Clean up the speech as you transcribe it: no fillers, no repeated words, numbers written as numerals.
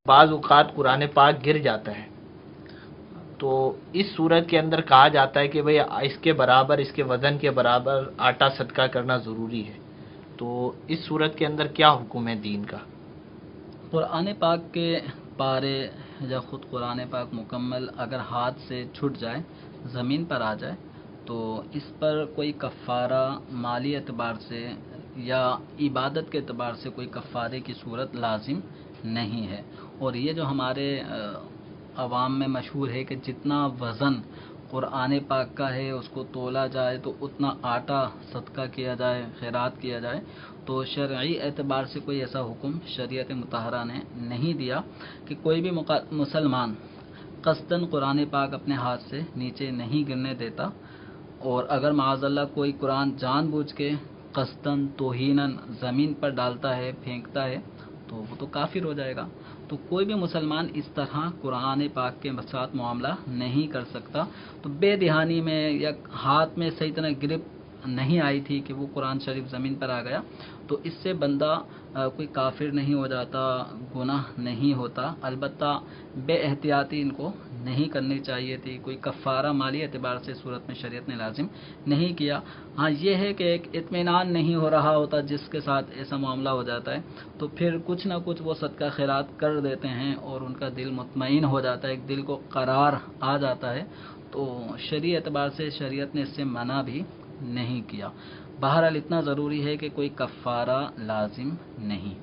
بعض اوقات قرآن پاک گر جاتا ہے، تو اس صورت کے اندر کہا جاتا ہے کہ بھئی اس کے برابر، اس کے وزن کے برابر آٹا صدقہ کرنا ضروری ہے، تو اس صورت کے اندر کیا حکم ہے دین کا؟ قرآن پاک کے پارے یا خود قرآن پاک مکمل اگر ہاتھ سے چھٹ جائے، زمین پر آ جائے، تو اس پر کوئی کفارہ مالی اعتبار سے یا عبادت کے اعتبار سے کوئی کفارے کی صورت لازم نہیں ہے۔ اور یہ جو ہمارے عوام میں مشہور ہے کہ جتنا وزن قرآن پاک کا ہے اس کو تولا جائے تو اتنا آٹا صدقہ کیا جائے، خیرات کیا جائے، تو شرعی اعتبار سے کوئی ایسا حکم شریعت مطہرہ نے نہیں دیا کہ کوئی بھی مسلمان قصداً قرآن پاک اپنے ہاتھ سے نیچے نہیں گرنے دیتا، اور اگر معاذ اللہ کوئی قرآن جان بوجھ کے قصداً توہیناً زمین پر ڈالتا ہے، پھینکتا ہے، تو وہ تو کافر ہو جائے گا۔ تو کوئی بھی مسلمان اس طرح قرآن پاک کے ساتھ معاملہ نہیں کر سکتا۔ تو بے دہانی میں یا ہاتھ میں صحیح طرح گرپ نہیں آئی تھی کہ وہ قرآن شریف زمین پر آ گیا، تو اس سے بندہ کوئی کافر نہیں ہو جاتا، گناہ نہیں ہوتا۔ البتہ بے احتیاطی ان کو نہیں کرنی چاہیے تھی، کوئی کفارہ مالی اعتبار سے صورت میں شریعت نے لازم نہیں کیا۔ ہاں یہ ہے کہ ایک اطمینان نہیں ہو رہا ہوتا جس کے ساتھ ایسا معاملہ ہو جاتا ہے، تو پھر کچھ نہ کچھ وہ صدقہ خیرات کر دیتے ہیں اور ان کا دل مطمئن ہو جاتا ہے، ایک دل کو قرار آ جاتا ہے، تو شرعی اعتبار سے شریعت نے اس سے منع بھی نہیں کیا۔ بہرحال اتنا ضروری ہے کہ کوئی کفارہ لازم نہیں۔